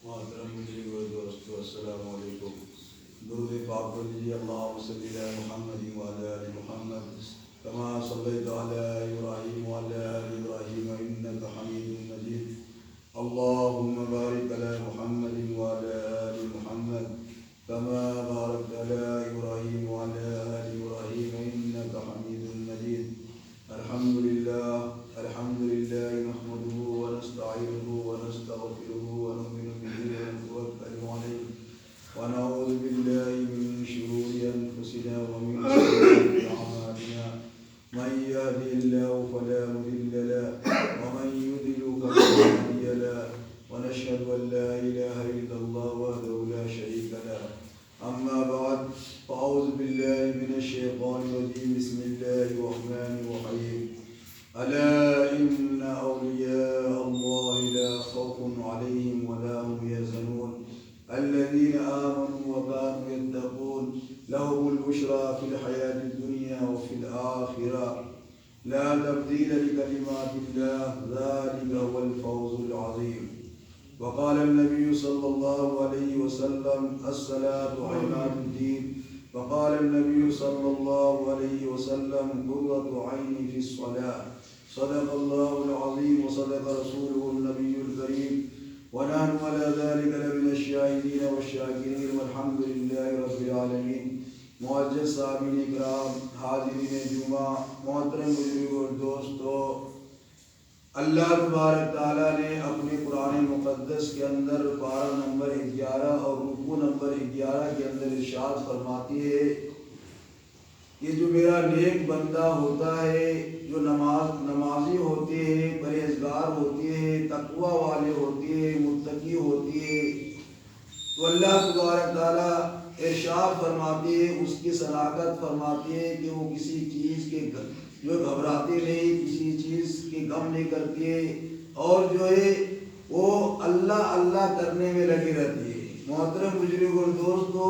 محترم بزرگ و دوستو السلام علیکم. درود پاک پڑھ لیجیے. اللہم صلی علی محمد وعلی آل محمد کما صلیت علی ابراہیم وعلی آل ابراہیم انک حمید مجید. اللہم بارک علی محمد وعلی آل محمد کما بارکت علی ابراہیم وعلی آل ابراہیم انک حمید مجید. الحمدللہ الحمدللہ نحمدہ ونستعینہ ونستغفرہ ونؤمن به ونتوکل علیہ ونعوذ باللہ من شرور انفسنا ومن سیئات اعمالنا. من یهده اللہ فلا مضل له ومن یضلل فلا هادی له ونشهد ان لا اله الا اللہ وحدہ لا شریک له. اما بعد فاعوذ باللہ من الشیطان الرجیم. بسم اللہ الرحمن الرحیم. ألا إن أولياء الله لا خوف عليهم ولا هم يحزنون الذين آمنوا وكانوا يتقون لهم البشرى في الحياة الدنيا وفي الآخرة لا تبديل لكلمات الله ذلك هو الفوز العظيم. وقال النبي صلى الله عليه وسلم الصلاة عماد الدين. وقال النبي صلى الله عليه وسلم قرة عيني في الصلاة. صدق الله العظيم وصدق رسوله النبي الكريم ونحن على ذلك لمن الشاهدين والشاكرين والحمد لله رب العالمين. معزز صاحبین اکرام، حاضرین جمعہ، محترم بزرگ اور دوستو، اللہ تبارک تعالیٰ نے اپنے قرآن مقدس کے اندر پارہ نمبر 11 اور رکوع نمبر 11 کے اندر ارشاد فرماتی ہے کہ جو میرا نیک بندہ ہوتا ہے، جو نمازی ہوتے ہیں، پرہیزگار ہوتے ہیں، تقوی والے ہوتے ہیں، متقی ہوتے ہیں، تو اللہ تبارک تعالیٰ ارشاد فرماتے ہیں، اس کی صداقت فرماتے ہیں کہ وہ کسی چیز کے جو گھبراتے نہیں، کسی چیز کے غم نہیں کرتے، اور جو ہے وہ اللہ اللہ کرنے میں لگے رہتے ہیں. محترم بزرگ اور دوستو،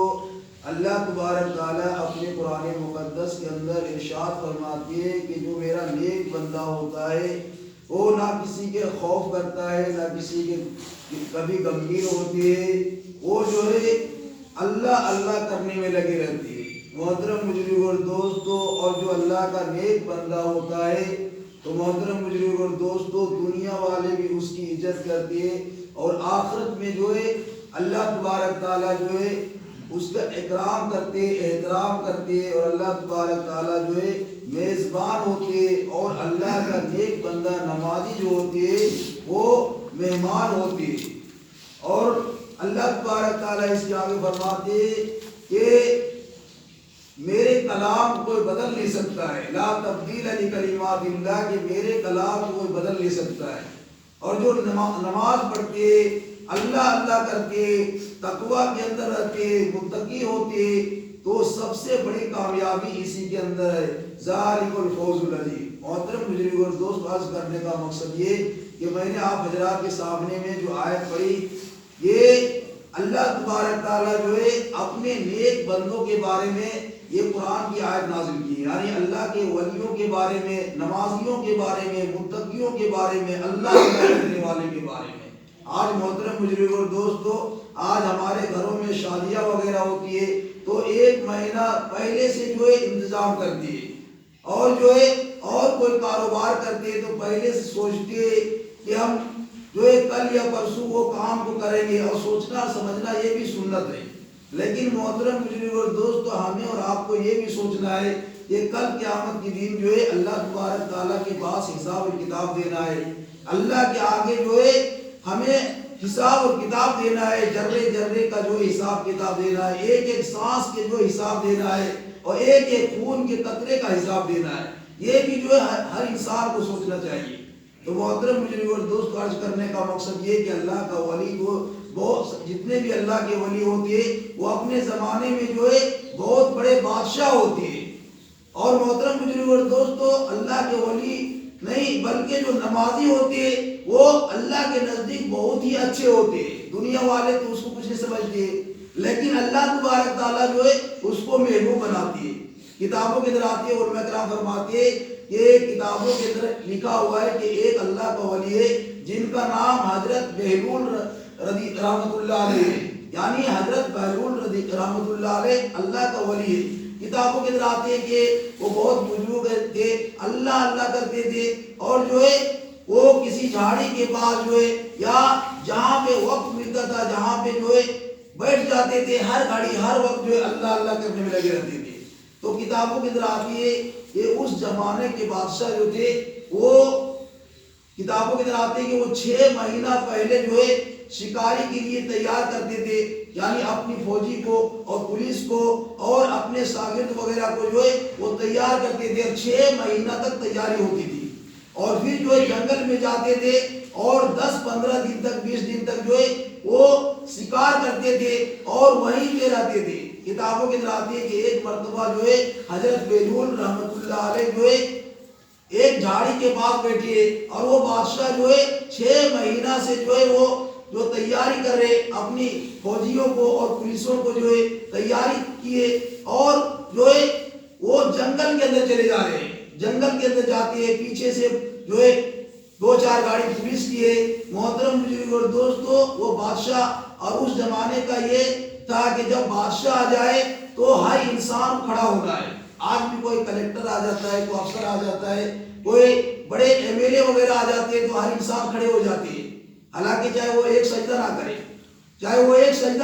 اللہ تبارک تعالیٰ اپنے قرآن مقدس کے اندر ارشاد فرماتی ہے کہ جو میرا نیک بندہ ہوتا ہے وہ نہ کسی کے خوف کرتا ہے، نہ کسی کے کبھی غمگین ہوتی ہے، وہ جو ہے اللہ اللہ کرنے میں لگے رہتی ہے. محترم بزرگ اور دوستو، اور جو اللہ کا نیک بندہ ہوتا ہے تو محترم بزرگ اور دوستو، دنیا والے بھی اس کی عزت کرتے ہیں، اور آخرت میں جو ہے اللہ تبارک تعالیٰ جو ہے اس کا اکرام کرتے، احترام کرتے، اور اللہ تبارک تعالیٰ جو ہے میزبان ہوتے، اور اللہ کا نیک بندہ نمازی جو ہوتے ہیں وہ مہمان ہوتے. اور اللہ تبارک تعالیٰ اس کے آگے فرماتے کہ میرے کلام کوئی بدل نہیں سکتا ہے، لا تبدیل لکلمات اللہ، کہ میرے کلام کوئی بدل نہیں سکتا ہے. اور جو نماز پڑھتے، اللہ اللہ کرتے، تقوی کے اندر رہتے، متقی ہوتے، تو سب سے بڑی کامیابی اسی کے اندر ہے. ذالک الفوز العظیم. محترم بزرگ اور دوست، عرض کرنے کا مقصد یہ کہ میں نے آپ حضرات کے سامنے میں جو آیت پڑھی، یہ اللہ تبارک تعالیٰ جو ہے اپنے نیک بندوں کے بارے میں یہ قرآن کی آیت نازل کی، یعنی اللہ کے ولیوں کے بارے میں، نمازیوں کے بارے میں، متقیوں کے بارے میں، اللہ کرنے والے کے بارے میں. آج محترم بزرگ اور دوستو، آج ہمارے گھروں میں شادیاں وغیرہ ہوتی ہے تو 1 مہینہ پہلے سے جو ہے انتظام کرتے ہیں، اور جو ہے اور کوئی کاروبار کرتے ہیں تو پہلے سے سوچتے ہیں کہ ہم جو ہے کل یا پرسوں وہ کام کو کریں گے، اور سوچنا سمجھنا یہ بھی سنت ہے. لیکن محترم بزرگ اور دوستو، ہمیں اور آپ کو یہ بھی سوچنا ہے کہ کل قیامت کے دن جو ہے اللہ تبارک تعالیٰ کے پاس حساب و کتاب دینا ہے. اللہ کے آگے جو ہے ہمیں حساب و کتاب دینا ہے، ذرے ذرے کا جو حساب کتاب دینا ہے، ایک ایک سانس کے جو حساب دینا ہے، اور ایک ایک خون کے قطرے کا حساب دینا ہے. یہ بھی جو ہے ہر انسان کو سوچنا چاہیے. تو محترم بزرگ اور دوست، عرض کرنے کا مقصد یہ کہ اللہ کا ولی کو بہت، جتنے بھی اللہ کے ولی ہوتے ہیں وہ اپنے زمانے میں جو ہے بہت بڑے بادشاہ ہوتے ہیں. اور محترم بزرگ اور دوستو، اللہ کے ولی نہیں بلکہ جو نمازی ہوتے ہیں وہ اللہ کے نزدیک بہت ہی اچھے ہوتے ہیں. دنیا والے تو اس کو کچھ نہیں سمجھتے، لیکن اللہ تبارک تعالیٰ جو ہے اس کو محبوب بناتی ہے. کتابوں کے اندر آتی ہے، علماء کرام فرماتے ہیں کہ کتابوں کے اندر لکھا ہوا ہے کہ ایک اللہ کا ولی ہے جن کا نام حضرت بہلول رضی رحمۃ اللہ علیہ، یعنی حضرت بہلول رضی رحمۃ اللہ علیہ اللہ کا ولی ہے۔ کتابوں کے اندر آتے ہیں کہ وہ بہت بزرگ تھے، اللہ اللہ کرتے تھے، اور جو ہے وہ کسی جھاڑی کے پاس جو ہے یا جہاں پہ وقت ملتا تھا جہاں پہ جو ہے بیٹھ جاتے تھے، ہر گھڑی ہر وقت جو ہے اللہ اللہ کرنے میں لگے رہتے تھے۔ تو کتابوں کے اندر آتی ہے کہ اس زمانے کے بادشاہ جو تھے وہ کتابوں کے اندر آتے ہیں کہ وہ 6 مہینہ پہلے جو ہے شکاری کے لیے تیار کرتے تھے، یعنی اپنی فوجی کو اور پولیس کو اور اپنے شاگرد وغیرہ کو جو ہے وہ تیار کرتے تھے، 6 مہینہ تک تیاری ہوتی تھی، اور پھر جو ہے جنگل میں جاتے تھے اور 10-15 دن تک 20 دن تک جو ہے وہ شکار کرتے تھے اور وہیں پہ رہتے تھے۔ کتابوں کے اندر آتی ہے کہ ایک مرتبہ جو ہے حضرت بہلول رحمۃ اللہ علیہ جو ہے ایک جھاڑی کے پاس بیٹھے، اور وہ بادشاہ جو ہے 6 مہینہ سے جو ہے وہ جو تیاری کر رہے، اپنی فوجیوں کو اور پولیسوں کو جو ہے تیاری کیے، اور جو ہے وہ جنگل کے اندر چلے جا رہے ہیں، جنگل کے اندر جاتے ہیں، پیچھے سے جو ہے 2-4 گاڑی پولیس کی ہے۔ محترم بزرگ اور دوستو، وہ بادشاہ، اور اس زمانے کا یہ تھا کہ جب بادشاہ آ جائے تو ہر انسان کھڑا ہونا ہے۔ آج بھی کوئی کلیکٹر آ جاتا ہے، کوئی افسر آ جاتا ہے، کوئی بڑے ایم ایل اے وغیرہ آ جاتے ہیں تو ہر انسان کھڑے ہو جاتے ہیں، حالانکہ چاہے وہ ایک سجدہ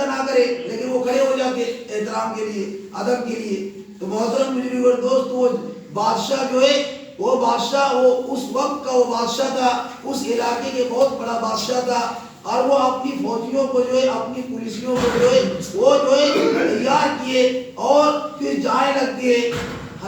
نہ کرے، لیکن وہ کھڑے ہو جاتے احترام کے لیے، ادب کے لیے۔ تو محترم بزرگ اور دوست، وہ بادشاہ جو ہے وہ بادشاہ وہ اس وقت کا وہ بادشاہ تھا، اس علاقے کے بہت بڑا بادشاہ تھا، اور وہ اپنی فوجیوں کو جو ہے اپنی پولیسوں کو جو ہے وہ جو ہے تیار کیے، اور پھر جائے لگتے،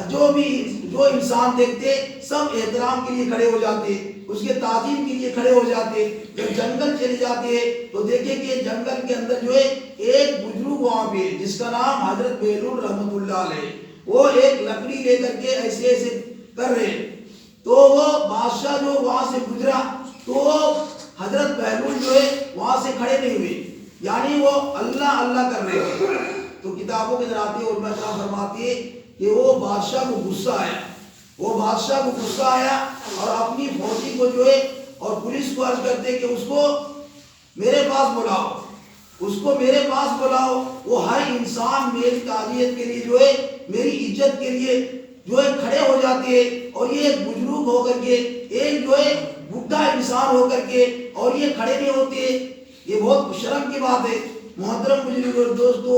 جو انسان دیکھتے سب احترام کے لیے کھڑے ہو جاتے، اس کے تعظیم کے لیے کھڑے ہو جاتے۔ جب جنگل چلے جاتے تو دیکھیں کہ جنگل کے اندر جو ہے ایک بزرگ وہاں پہ جس کا نام حضرت بہلول رحمۃ اللہ علیہ، وہ ایک لکڑی لے کر کے ایسے ایسے کر رہے، تو وہ بادشاہ جو وہاں سے گزرا تو حضرت بہلول جو ہے وہاں سے کھڑے نہیں ہوئے، یعنی وہ اللہ اللہ کر رہے تھے۔ تو کتابوں کے اندر آتی ہے، علماء کرام فرماتی ہے کہ وہ بادشاہ کو غصہ آیا، اور اپنی فوجی کو جو ہے اور پولیس کو عرض کرتے کہ اس کو میرے پاس بلاؤ، وہ ہر انسان میری تعزیت کے لیے جو ہے میری عزت کے لیے جو ہے کھڑے ہو جاتے ہیں، اور یہ ایک بزرگ ہو کر کے، ایک جو ہے بڈھا انسان ہو کر کے، اور یہ کھڑے نہیں ہوتے، یہ بہت شرم کی بات ہے۔ محترم بزرگ اور دوستو،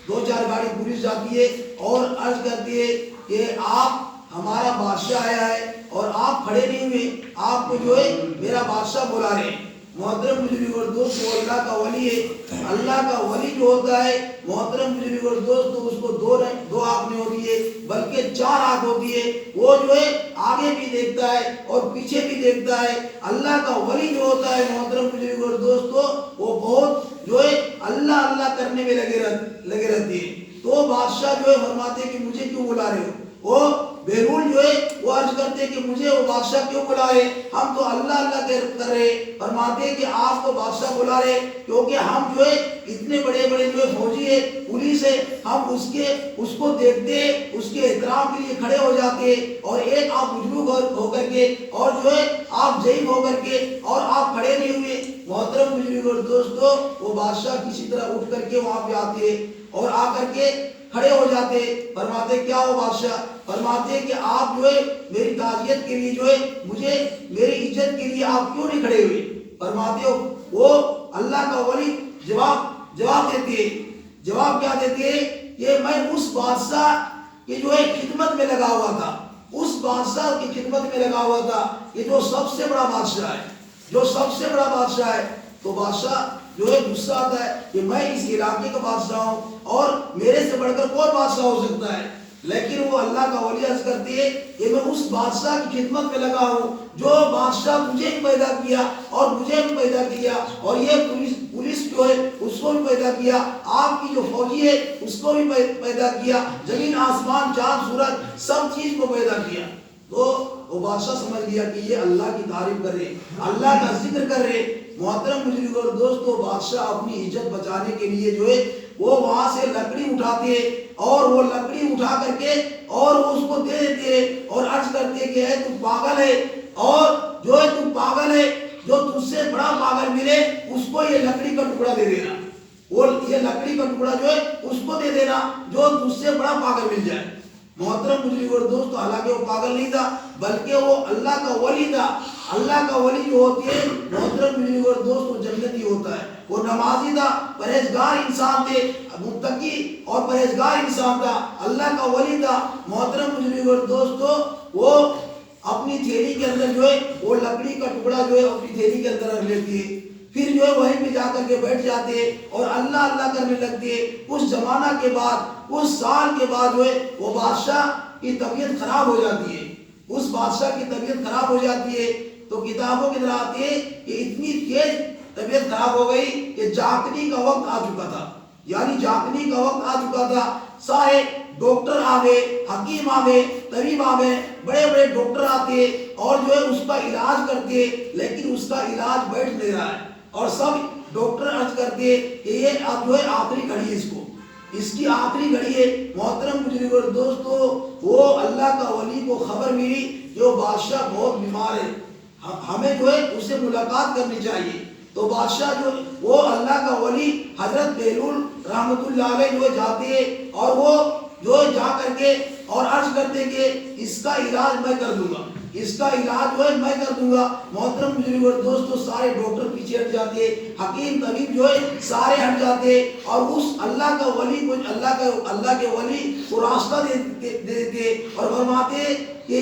2-4 گاڑی پولیس جاتی ہے اور عرض کرتی ہے کہ آپ ہمارا بادشاہ آیا ہے اور آپ کھڑے نہیں ہوئے، آپ کو جو ہے میرا بادشاہ بلا رہے ہیں۔ محترم بزرگ اور دوست، وہ اللہ کا ولی ہے۔ اللہ کا ولی جو ہوتا ہے محترم بزرگ اور دوست، اس کو دو آنکھ نہیں ہوتی ہے بلکہ 4 آنکھ ہوتی ہے، وہ جو ہے آگے بھی دیکھتا ہے اور پیچھے بھی دیکھتا ہے۔ اللہ کا ولی جو ہوتا ہے محترم بزرگ اور دوستو، وہ بہت جو ہے اللہ اللہ کرنے میں لگے رہتے ہیں۔ تو بادشاہ جو ہے فرماتے ہیں کہ مجھے کیوں بلا رہے ہو؟ وہ بہلول جو ہے وہ عرض کرتے کہ مجھے وہ بادشاہ کیوں بلا رہے، ہم تو اللہ اللہ کر رہے۔ فرماتے ہیں کہ آپ کو بادشاہ بلا رہے کیونکہ ہم جو ہے اتنے بڑے بڑے جو ہے فوجی ہے، پولیس ہے، ہم اس کو دیکھتے، اس کے احترام کے لیے کھڑے ہو جاتے، اور ایک آپ بزرگ ہو کر کے اور جو ہے آپ ضعیف ہو کر کے اور آپ کھڑے نہیں ہوئے۔ محترم بزرگ اور دوستو، وہ بادشاہ کسی طرح اٹھ کر کے وہاں پہ آتے اور آ کر کے کھڑے ہو جاتے۔ فرماتے کیا ہو بادشاہ؟ فرماتے کہ آپ جو ہے میری تعزیت کے لیے جو ہے مجھے میری عزت کے لیے آپ کیوں نہیں کھڑے ہوئے؟ فرماتے ہو وہ اللہ کا ولی جواب دیتے ہیں۔ جواب کیا دیتے ہیں کہ میں اس بادشاہ کی جو ہے خدمت میں لگا ہوا تھا، اس بادشاہ کی خدمت میں لگا ہوا تھا کہ جو سب سے بڑا بادشاہ ہے، تو بادشاہ جو ہے غصہ آتا ہے کہ میں اس علاقے کا بادشاہ ہوں اور میرے سے بڑھ کر کون بادشاہ ہو سکتا ہے، لیکن وہ اللہ کا ولی عرض کرتی ہے کہ میں اس بادشاہ کی خدمت میں لگا ہوں جو بادشاہ مجھے پیدا کیا اور مجھے بھی پیدا کیا، اور یہ پولیس جو ہے اس کو بھی پیدا کیا، آپ کی جو فوجی ہے اس کو بھی پیدا کیا، زمین آسمان چاند سورج سب چیز کو پیدا کیا۔ تو وہ بادشاہ سمجھ گیا کہ یہ اللہ کی تعریف کر رہے، اللہ کا ذکر کر رہے۔ محترم بزرگ اور دوستو، بادشاہ اپنی عزت بچانے کے لیے جو ہے وہ وہاں سے لکڑی اٹھاتے اور وہ لکڑی اٹھا کر کے اور وہ اس کو دے دیتے اور عرض کرتے کہ اے تو پاگل ہے، اور جو ہے تو پاگل ہے، جو تجھ سے بڑا پاگل ملے اس کو یہ لکڑی کا ٹکڑا دے دینا، وہ یہ لکڑی کا ٹکڑا جو ہے اس کو دے دینا جو تجھ سے بڑا پاگل مل جائے۔ محترم بزرگ اور دوست، حالانکہ وہ پاگل نہیں تھا بلکہ وہ اللہ کا ولی تھا۔ اللہ کا ولی جو ہوتی ہے محترم بزرگ اور دوست، وہ جنتی ہوتا ہے۔ وہ نمازی تھا، پرہیزگار انسان تھے، متقی اور پرہیزگار انسان تھا، اللہ کا ولی تھا۔ محترم بزرگ اور دوستو، وہ اپنی تھیلی کے اندر جو ہے وہ لکڑی کا ٹکڑا جو ہے اپنی تھیلی کے اندر رکھ لیتی ہے، پھر جو ہے وہیں پہ جا کر کے بیٹھ جاتے ہیں اور اللہ اللہ کرنے لگتے ہیں۔ کچھ زمانہ کے بعد، کچھ سال کے بعد جو ہے وہ بادشاہ کی طبیعت خراب ہو جاتی ہے۔ اس بادشاہ کی طبیعت خراب ہو جاتی ہے تو کتابوں کے اندر آتی ہے کہ اتنی تیز طبیعت خراب ہو گئی کہ جاگنے کا وقت آ چکا تھا، یعنی جاگنے کا وقت آ چکا تھا۔ سارے ڈاکٹر آ گئے، حکیم آ گئے، طبیب آ گئے، بڑے بڑے ڈاکٹر آتے اور جو ہے اس کا علاج کرتے، لیکن اس کا علاج بیٹھ نہیں رہا ہے اور سب ڈاکٹر عرض کرتے کہ یہ اب جو ہے آخری گھڑی ہے، اس کی آخری گھڑی ہے۔ محترم بزرگ اور دوستو، وہ اللہ کا ولی کو خبر ملی جو بادشاہ بہت بیمار ہے، ہمیں جو ہے اس سے ملاقات کرنی چاہیے۔ تو بادشاہ جو وہ اللہ کا ولی حضرت بہلول رحمت اللہ علیہ جو جاتے اور وہ جو جا کر کے اور عرض کرتے کہ اس کا علاج میں کر دوں گا، اس کا علاج جو ہے میں کر دوں گا۔ محترم بزرگ اور دوستو، سارے ڈاکٹر پیچھے ہٹ جاتے، حکیم طبیب جو ہے سارے ہٹ جاتے اور اس اللہ کا ولی کو اللہ کے ولی کو راستہ دے دیتے اور فرماتے کہ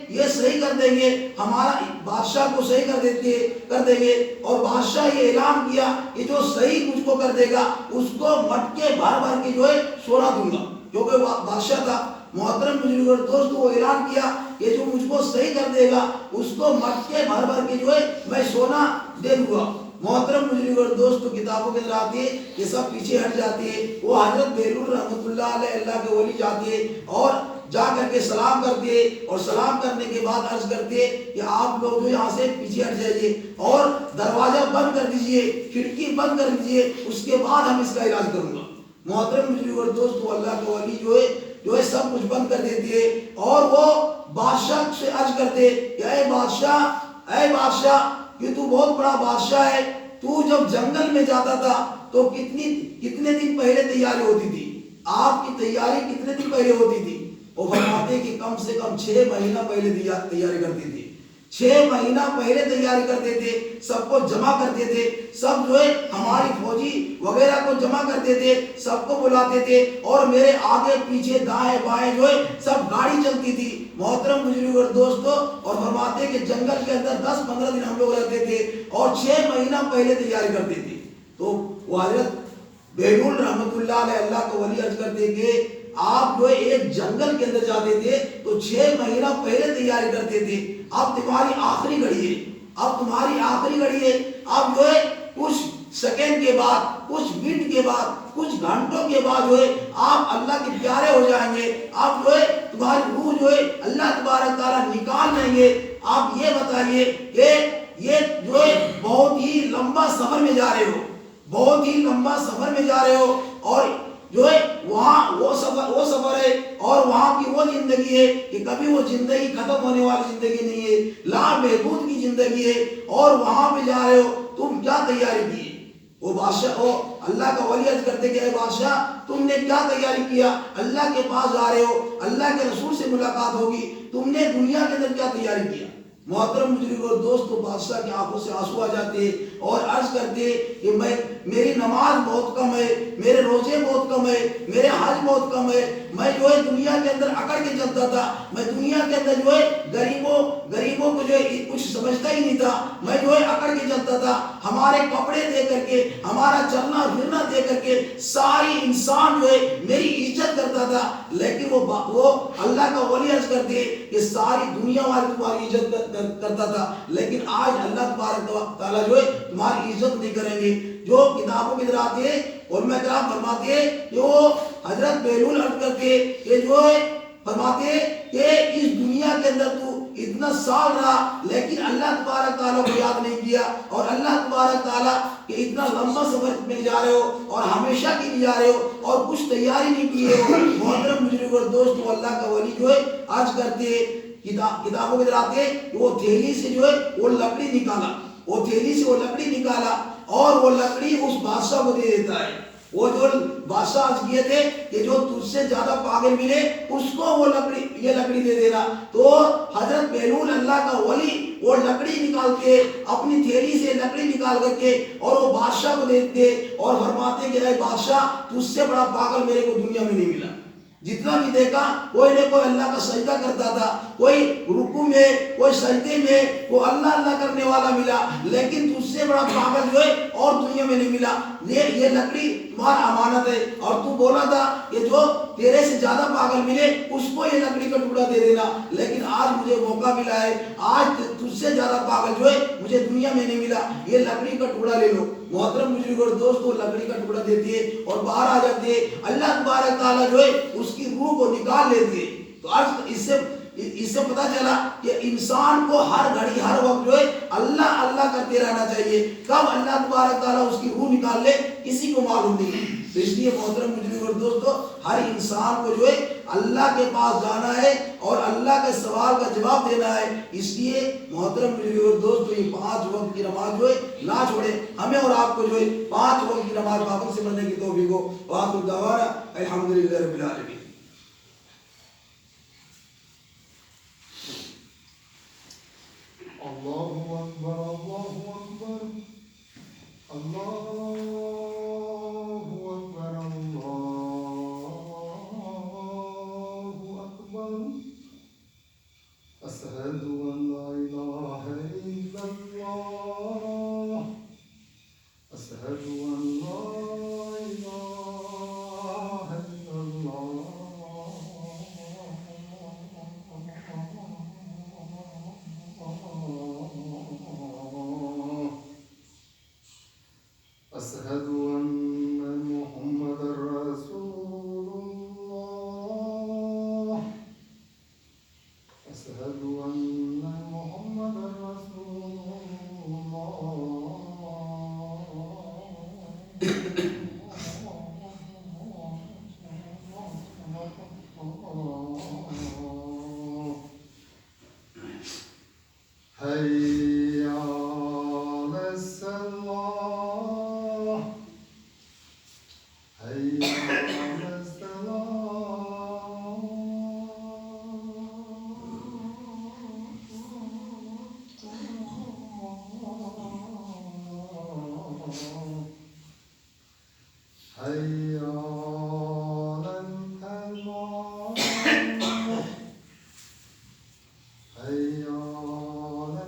یہ صحیح کر دیں گے، ہمارا بادشاہ کو صحیح کر دیں گے۔ اور بادشاہ یہ اعلان کیا کہ جو صحیح مجھ کو کر دے گا اس کو مٹکے بھر بھر کے جو ہے سونا دوں گا، کیونکہ بادشاہ تھا۔ محترم بزرگ اور دوست، وہ اعلان کیا کہ جو مجھ کو صحیح کر دے گا اس کو مٹکے بھر بھر کے جو ہے میں سونا دے دوں گا۔ محترم بزرگ اور دوست، کتابوں کے اندر آتی ہے یہ سب پیچھے ہٹ جاتے ہیں۔ وہ حضرت بہلول رحمت اللہ علیہ اللہ کے ولی جاتے ہیں اور جا کر کے سلام کرتے اور سلام کرنے کے بعد عرض کرتے کہ آپ لوگ جو یہاں سے پیچھے ہٹ جائیے اور دروازہ بند کر دیجئے، کھڑکی بند کر دیجئے، اس کے بعد ہم اس کا علاج کروں گا۔ محترم بزرگ اور دوست، وہ اللہ کا ولی جو ہے سب کچھ بند کر دیتے اور وہ بادشاہ سے عرض کرتے کہ اے بادشاہ، یہ تو بہت بڑا بادشاہ ہے، تو جب جنگل میں جاتا تھا تو کتنے دن پہلے تیاری ہوتی تھی؟ آپ کی تیاری کتنے دن پہلے ہوتی تھی؟ وہ فرماتے کہ کم سے کم 6 مہینہ پہلے تیاری کرتی تھی، 6 مہینہ پہلے تیاری کرتے تھے، سب کو جمع کرتے تھے، سب جو ہے ہماری فوجی وغیرہ کو جمع کرتے تھے، سب کو بلاتے تھے اور میرے آگے پیچھے دائیں بائیں جو ہے سب گاڑی چلتی تھی۔ محترم بزرگ اور دوستو، اور فرماتے کہ جنگل کے اندر 10-15 دن ہم لوگ رہتے تھے اور 6 مہینہ پہلے تیاری کرتے تھے۔ تو وہ حضرت بہلول رحمت اللہ علیہ اللہ کو ولی عرض کرتے کہ آپ جو ایک جنگل کے اندر جاتے تھے تو 6 مہینہ پہلے تیاری کرتے تھے، اب تمہاری آخری گھڑی ہے، اب تمہاری آخری گھڑی ہے، اب جو ہے کچھ سیکنڈ کے بعد، کچھ منٹ کے بعد، کچھ گھنٹوں کے بعد جو ہے آپ اللہ کے پیارے ہو جائیں گے، آپ جو ہے تمہاری روح جو ہے اللہ تبارک تعالیٰ نکال لیں گے۔ آپ یہ بتائیے کہ یہ جو ہے بہت ہی لمبا سفر میں جا رہے ہو، بہت ہی لمبا سفر میں جا رہے ہو اور جو ہے وہاں وہ سفر ہے اور وہاں کی وہ زندگی ہے کہ کبھی وہ زندگی ختم ہونے والی زندگی نہیں ہے، لا محدود کی زندگی ہے اور وہاں پہ جا رہے ہو، تم کیا تیاری کی؟ وہ بادشاہ اللہ کا ولی عرض کرتے کہ اے بادشاہ، تم نے کیا تیاری کیا؟ اللہ کے پاس جا رہے ہو، اللہ کے رسول سے ملاقات ہوگی، تم نے دنیا کے اندر کیا تیاری کیا؟ محترم بزرگ اور دوستو، بادشاہ کی آنکھوں سے آنسو آ جاتے اور عرض کرتے کہ میری نماز بہت کم ہے، میرے روزے بہت کم ہے، میرے حج بہت کم ہے، میں جو ہے دنیا کے اندر اکڑ کے چلتا تھا، میں دنیا کے اندر جو ہے غریبوں کو جو ہے کچھ سمجھتا ہی نہیں تھا، میں جو ہے اکڑ کے چلتا تھا، ہمارے کپڑے دے کر کے، ہمارا چلنا پھرنا دے کر کے ساری انسان جو ہے میری عزت کرتا تھا، لیکن وہ اللہ کا ولی عرض کرتے کہ ساری دنیا والی تمہاری عزت کرتا تھا، لیکن آج اللہ تبارک تعالیٰ جو ہے تمہاری عزت نہیں کریں گے۔ جو کتابوں کے اندر آتے ہیں علماء کرام فرماتے ہیں کہ وہ حضرت بہلول عرض کرتے کہ جو ہے فرماتے کہ اس دنیا کے اندر تو اتنا سال رہا لیکن اللہ تبارک تعالیٰ کو یاد نہیں کیا، اور اللہ تبارک تعالیٰ کہ اتنا لمبا سفر میں جا رہے ہو اور ہمیشہ کے لیے جا رہے ہو اور کچھ تیاری نہیں کی ہے۔ محترم بزرگ اور دوست، اللہ کا ولی جو ہے عرض کرتے کتابوں کے اندر آتے کہ وہ تھیلی سے جو ہے وہ لکڑی نکالا، وہ تھیلی سے وہ لکڑی نکالا اور وہ لکڑی اس بادشاہ کو دے دیتا ہے. وہ جو بادشاہ عرض کیے تھے کہ جو تجھ سے زیادہ پاگل ملے اس کو وہ لکڑی یہ لکڑی دے دینا. تو حضرت بہلول اللہ کا ولی وہ لکڑی نکال کے اپنی تھیلی سے لکڑی نکال کر کے اور وہ بادشاہ کو دیتے اور فرماتے کہ اے بادشاہ تجھ سے بڑا پاگل میرے کو دنیا میں نہیں ملا. جتنا بھی دیکھا کوئی نہ کوئی اللہ کا سجدہ کرتا تھا, کوئی رکوع میں کوئی سجدے میں وہ اللہ اللہ کرنے والا ملا, لیکن تجھ سے بڑا پاگل جو ہے اور دنیا میں نہیں ملا. یہ لکڑی تمہارا امانت ہے اور تو بولا تھا کہ جو تیرے سے زیادہ پاگل ملے اس کو یہ لکڑی کا ٹکڑا دے دینا, لیکن آج مجھے موقع ملا ہے, آج تجھ سے زیادہ پاگل جو ہے مجھے دنیا میں نہیں ملا, یہ لکڑی کا ٹکڑا لے لو. محترم بزرگ اور دوستو لکڑی کا ٹکڑا دیتی ہے اور باہر آ جاتی ہے. اللہ تبارک تعالیٰ جو ہے اس کی روح کو نکال لیتی ہے. تو آج اس سے پتا چلا کہ انسان کو ہر گھڑی ہر وقت جو ہے اللہ اللہ کرتے رہنا چاہیے. کب اللہ تبارک تعالیٰ اس کی روح نکال لے کسی کو معلوم نہیں. تو اس لیے محترم بزرگ اور دوستو ہر انسان کو جو ہے اللہ کے پاس جانا ہے اور اللہ کے سوال کا جواب دینا ہے. اس لیے محترم بزرگ اور دوستو یہ 5 وقت کی نماز جو ہے نہ چھوڑے. ہمیں اور آپ کو جو ہے 5 وقت کی نماز پابند سے پڑھنے کی توفیق ہو. وآخر دعوانا الحمدللہ رب العالمین. اللہ اکبر اللہ اکبر اللہ اکبر اللہ اکبر. اشہد ان لا الہ الا اللہ اشہد ان لا الہ الا اللہ أشهد أن محمد رسول الله أشهد أن محمد رسول الله. حي على الصلاة حي على الصلاة حي على الفلاح حي على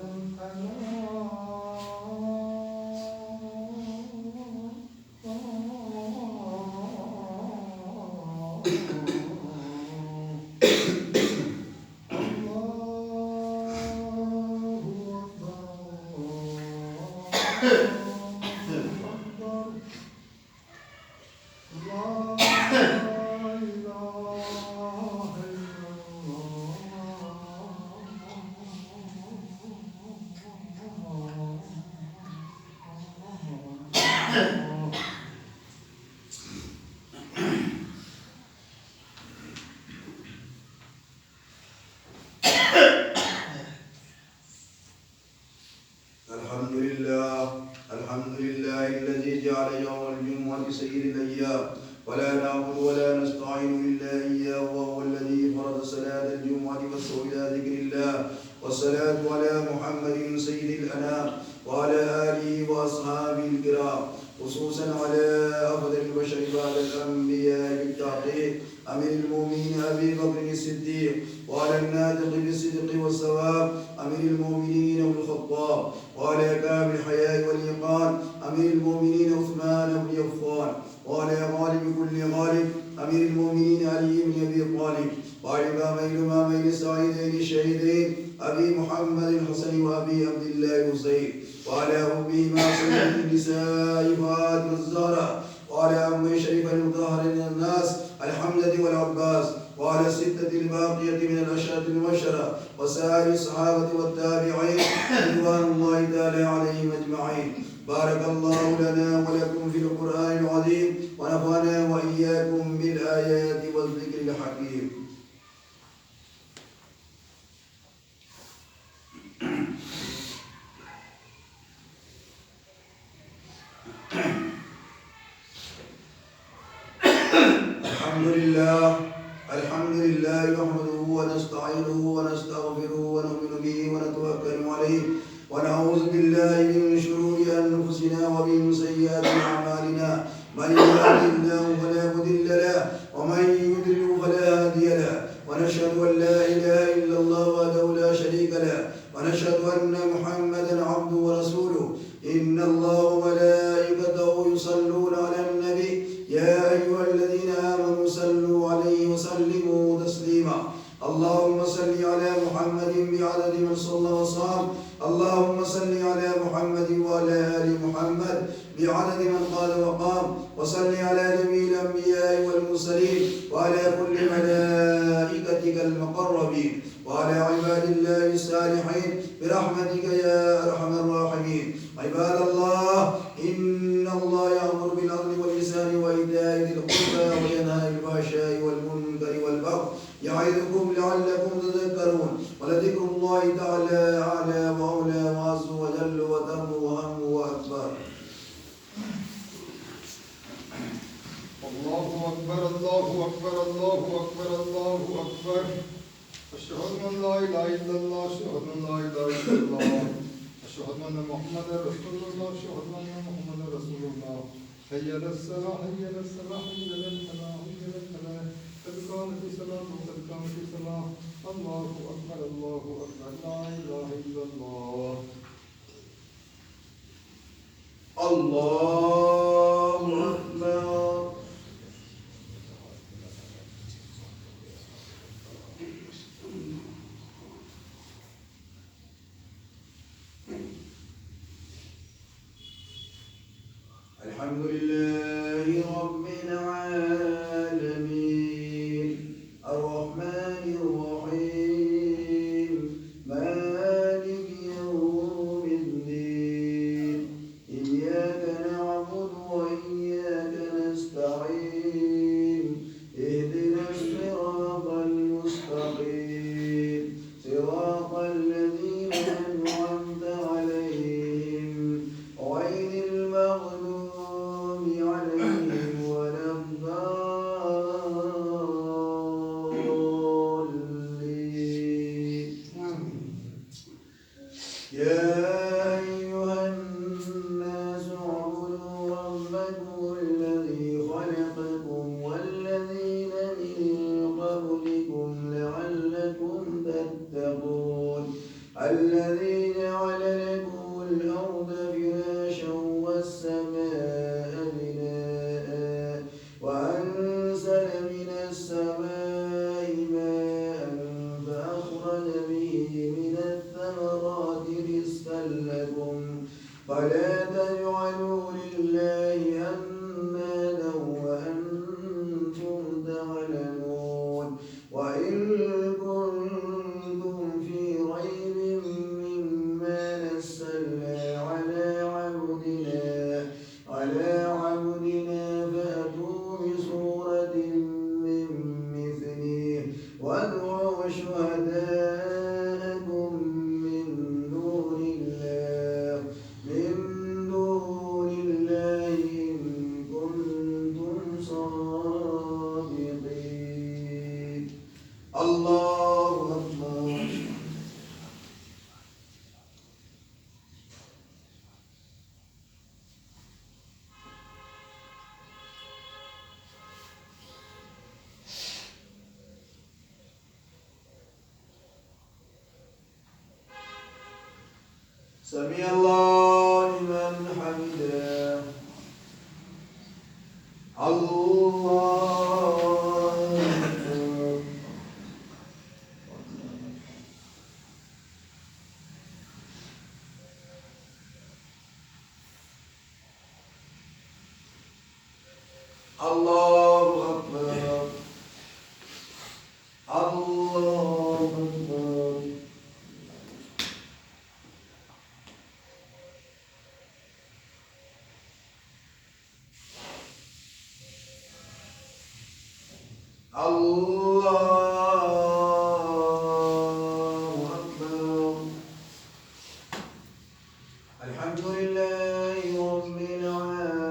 الحمد لله الذي جعل يوم الجمعة سيد الأيام ولا نعبد ولا نستعين إلا إياه وهو الذي فرض صلاة الجمعة والسوء إلى ذكر الله والصلاة على محمد سيد الأنام وعلى آله وأصحابه الكرام خصوصا على أفضل البشر بعد الأنبياء بالتعقيد أمير المؤمنين أبي بكر الصديق وعلى الناطق بالصدق والصواب أمير المؤمنين أبو الخطاب وعلى كامل الحياء والإيقان أمير المؤمنين عثمان بن عفان وعلى غالب كل غالب أمير المؤمنين علي بن أبي طالب وعلى الإمامين السعيدين الشهيدين أبي محمد الحسن وأبي عبد الله الحسين وعلى أمهما سيد النساء فاطمة الزهراء وعلى أم شريف المطهر من الناس الحمزة والعباس وعلى الستة الباقية من العشرة المبشرة وسائر الصحابة والتابعين رضوان الله تعالى عليهم أجمعين. بارك الله لنا ولكم في القرآن العظيم ونفعنا وإياكم بالآيات والذكر الحكيم. الحمد لله نحمده ونستعينه ونستغفره ونؤمن به ونتوكل عليه ونعوذ بالله من شرور أنفسنا ومن سيئات أعمالنا من يهده الله فلا مضل له ومن يضلل فلا هادي له ونشهد أن لا إله إلا الله وحده لا شريك له ونشهد أن محمدا عبده ورسوله إن الله وملائكته يصلون على النبي يا أيها الذين آمنوا صلوا عليه وسلموا تسليما اللهم صل على محمد بعدد من صلى وصام اللهم صل على محمد وعلى آل محمد بعدد من قال وقام وصل على جميع الأنبياء والمرسلين وعلى كل ملائكتك المقربين وعلى عباد الله الصالحين برحمتك يا أرحم الراحمين عباد الله إن الله يأمر بالعدل والإحسان وإيتاء ذي القربى وينهى عن الفحشاء والمنكر والبغي يعظكم لعلكم تذكرون ولذكر الله تعالى أعلى وأولى وعز وجل وتم وهم وأكبر. الله أكبر الله أكبر الله أكبر الله أكبر أشهد أن لا إله إلا الله أشهد أن لا إله إلا الله أشهد أن محمدا رسول الله أشهد أن محمدا رسول الله حي على الصلاة حي على الصلاة حي على الفلاح حي على الفلاح قد قامت الصلاة وقد قامت الصلاة الله أكبر الله أكبر لا إله إلا الله الله أكبر. الحمد لله رب العالمين الرحمن الرحيم مالك يوم الدين إياك نعبد وإياك نستعين اهدنا الصراط المستقيم صراط الذين أنعمت عليهم غير المغضوب عليهم ولا الضالين. يا أيها الناس اعبدوا ربكم الذي خلقكم والذين من قبلكم لعلكم تتقون الذي جعل لكم الأرض فراشا والسماء بناء وأنزل من السماء ماء فأخرج به من الثمرات رزقا لكم فلا تجعلوا لله أندادا وأنتم تعلمون وإن كنتم في ريب مما نزلنا على عبدنا فأتوا بسورة من مثله وادعوا شهداءكم من دون الله إن كنتم صادقين. الله أكبر. سمع الله لمن حمده. الله أكبر. الله أكبر. الله أكبر. الله أكبر. الحمد لله رب العالمين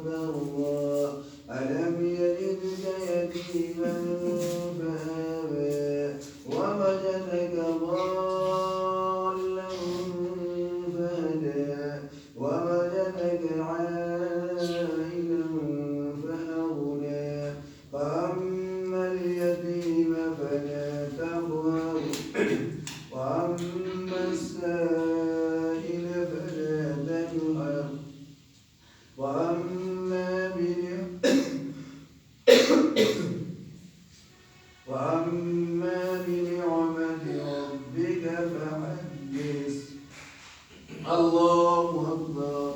فأغوى ألم يجدك يتيما فآوى ووجدك ضالا فهدى ووجدك عائلا فأغنى فأما اليتيم فلا تقهر وأما السائل فلا تنهر وأما بنعمة ربك فحدث. الله أكبر.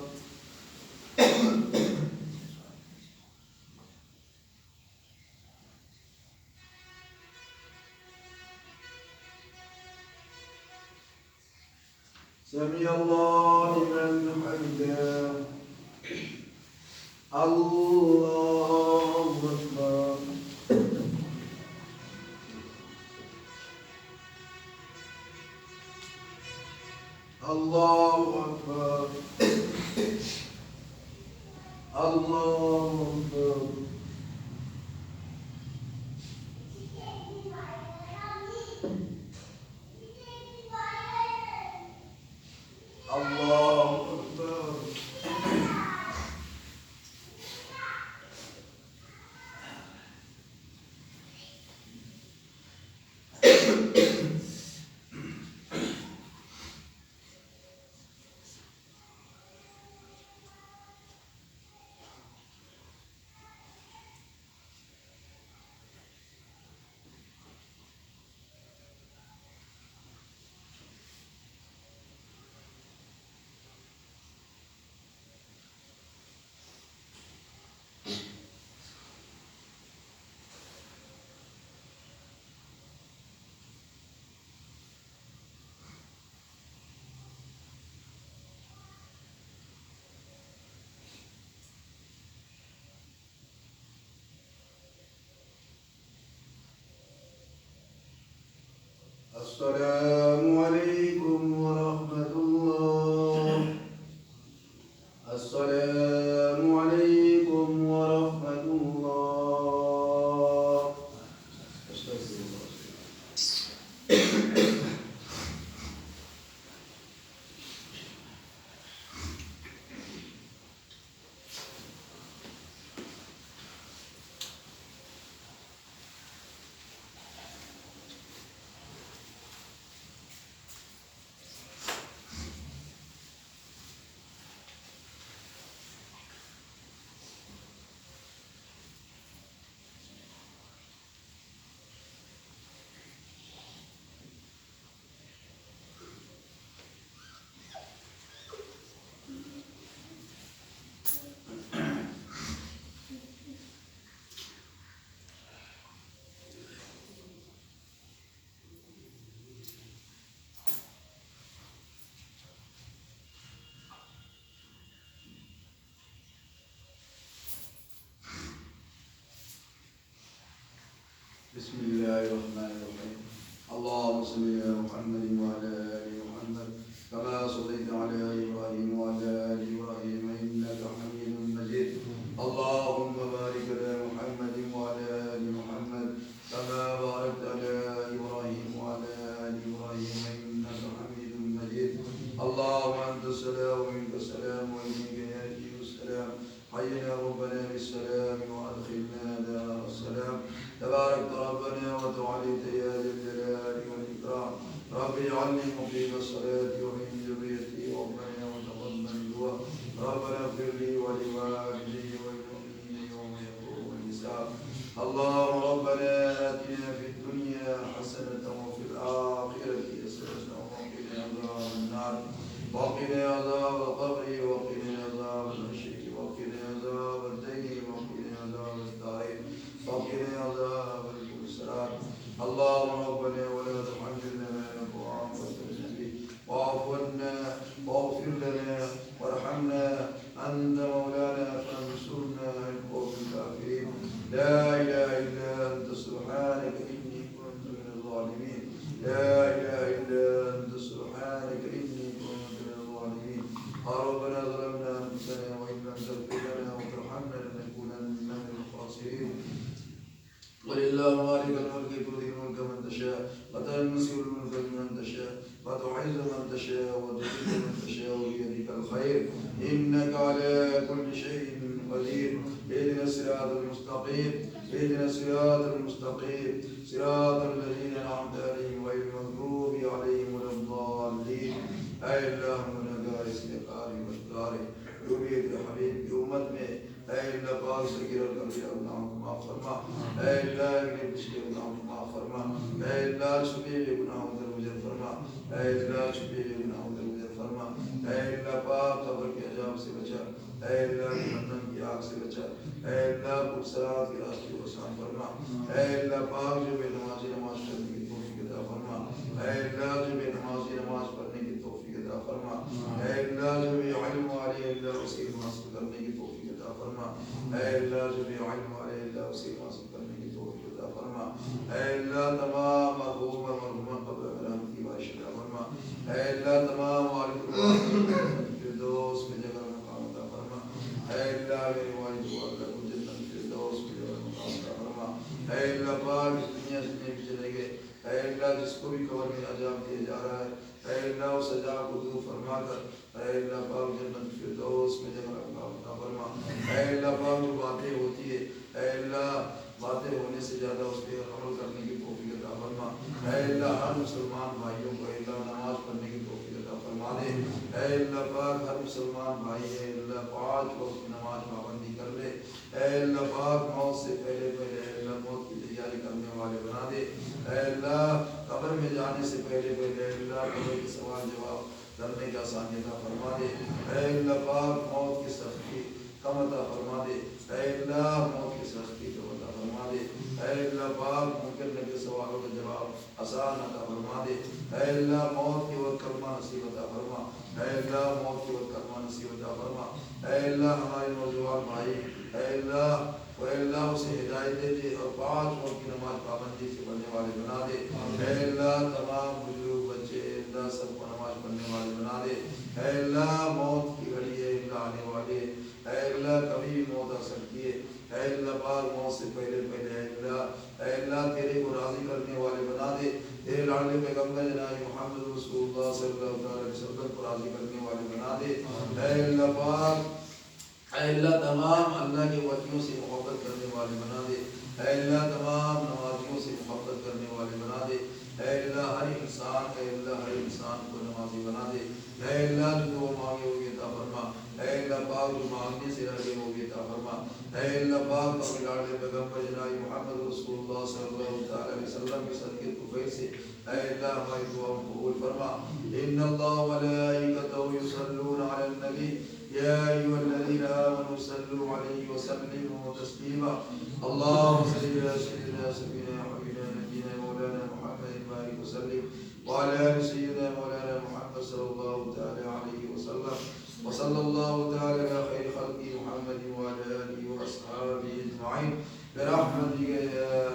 سمع الله لمن حمده. الله أكبر. الله أكبر. الله أكبر. الله أكبر. السلام عليكم ورحمة الله. السلام عليكم ورحمة الله. استغفر الله. بسم الله الرحمن الرحيم. اللهم صل على محمد وعلى آل محمد كما صليت على إبراهيم وعلى آل إبراهيم إنك حميد مجيد. اللهم بارك على محمد وعلى آل محمد كما باركت على إبراهيم وعلى آل إبراهيم إنك حميد مجيد. اللهم أنت السلام ومنك السلام وإليك يأتي السلام. حينا ربنا بالسلام وأدخلنا دار السلام. تبارك ربنا وتعاليت يا ذا الجلال والإكرام. رب اجعلني مقيم الصلاة ومن ذريتي ربنا وتقبل دعاء. ربنا اغفر لي ولوالدي وللمؤمنين يوم يقوم الحساب. اللهم ربنا آتنا في الدنيا حسنة وفي الآخرة حسنة وقنا عذاب النار وقنا عذاب القبر وقنا عذاب الحشر وقنا عذاب الدين وقنا عذاب الدارين وقنا عذاب الكسرات. اللهم ربنا ولا تحملنا ما لا طاقة لنا به واعف عنا واغفر لنا وارحمنا أنت مولانا فانصرنا على القوم الكافرين. لا إله إلا أنت سبحانك إني كنت من الظالمين. لا إله إلا أنت سبحانك إني كنت من الظالمين. ربنا ظلمنا أنفسنا وإن لم تغفر لنا وترحمنا قل اللهم مالك الملك تؤتي الملك من تشاء وتنزع الملك ممن تشاء وتعز من تشاء وتذل من تشاء بيدك الخير إنك على كل شيء قدير اهدنا الصراط المستقيم اهدنا الصراط المستقيم صراط الذين أنعمت عليهم غير المغضوب عليهم ولا الضالين اے اللہ گنہگار استغفار مشکار جو بھی حبیب کی امت میں اے اللہ پاک سے گرل کر دیا گناہوں کو معاف فرما اے اللہ اگلے پچھلے گناہوں کو معاف فرما اے اللہ چھپے ہوئے گناہوں در گزر فرما اے اللہ چھپے ہوئے گناہوں در گزر فرما اے اللہ پاک قبر کے عذاب سے بچا اے اللہ جہنم کی آگ سے بچا اے اللہ پرسرات کے راستے کو آسان فرما اے اللہ پاک جو بے نمازی نماز پڑھنے کی توفیق عطا فرما اے اللہ جو بے نمازی نماز پڑھنے کی توفیق عطا فرما اے اللہ جو بے علم والے اللہ اسے حاصل کرنے کی توفیق عطا فرما اے اللہ جو بے علم والے اللہ اسے حاصل کرنے کی توفیق عطا فرما اے اللہ تمام مرحوم اور مرحومہ قبر کرام کی بارش عطا فرما اے اللہ تمام والد فردوس میں جگہ مقام عطا فرما اے اللہ میرے والد والدہ کو جنت فردوس میں جگہ مقام عطا فرما اے اللہ پاک اس دنیا سے نہیں چلے گئے اے اللہ جس کو بھی قبر میں عذاب دیا جا رہا ہے اے اللہ اس عذاب کو دور فرما کر اے اللہ پاک جنت فردوس میں جگہ مقام عطا فرما اے اللہ پاک جو باتیں ہوتی ہے اے اللہ باتیں ہونے سے زیادہ اس پہ عمل کرنے کی توفیق عطا فرما اے اللہ ہر مسلمان بھائیوں کو اے اللہ نماز پڑھنے کی توفیق عطا فرما دے اے اللہ پاک ہر مسلمان بھائی اے اللہ 5 وقت کی نماز پابندی کر لے اے اللہ پاک موت سے پہلے اے اللہ موت کی تیاری کرنے والے بنا دے اے اللہ قبر میں جانے سے پہلے اے اللہ قبر کے سوال جواب کرنے کا آسانی عطا فرما دے اے اللہ پاک موت کی سختی کم عطا فرما دے اے اللہ موت کی سختی کم عطا فرما دے اے اللہ پاک ممکن لگے سوالوں کا جواب آسان عطا فرما دے اے اللہ موت کے وقت کلمہ نصیب عطا فرما اے اللہ موت کے وقت کلمہ نصیب عطا فرما اے اللہ ہمارے نوجوان بھائی اے اللہ اسے ہدایت دے دے اور 5 وقت کی نماز پابندی سے پڑھنے والے بنا دے اے اللہ تمام بزرگ بچے اے اللہ سب کو نماز پڑھنے والے بنا دے اے اللہ موت کی گھڑی ہے اللہ آنے والے اے اللہ کبھی بھی موت آ سکتی ہے اے اللہ پاک موت سے پہلے اے اللہ تیرے کو راضی کرنے والے بنا دے تیرے لاڈلے پیغمبر جناب محمد رسول اللہ صلی اللہ علیہ وسلم کو راضی کرنے والے بنا دے اے اللہ پاک اے اللہ تمام اللہ کے ولیوں سے محبت کرنے والے بنا دے اے اللہ تمام نمازیوں سے محبت کرنے والے بنا دے اے اللہ ہر انسان کو نمازی بنا دے اے اللہ جو مانگے وہ عطا فرما اے اللہ پاک جو مانگنے سے رہے وہ عطا فرما اے اللہ پاک اپنے لاڈلے پیغمبر جناب محمد رسول اللہ صلی اللہ علیہ وسلم کے صدقے طفیل سے اے اللہ ہماری دعا قبول فرما ان اللہ وملائکتہ یصلون علی النبی یا ایھا الذین آمنوا صلوا علیہ وسلموا تسلیما اللهم صل علی سیدنا حبیبنا نبینا مولانا محمد بارک وسلم وعلى آل سيدنا مولانا محمد صلى الله تعالى عليه وسلم وصلى الله تعالى على خير خلقه محمد وعلى آله وأصحابه أجمعين برحمتك يا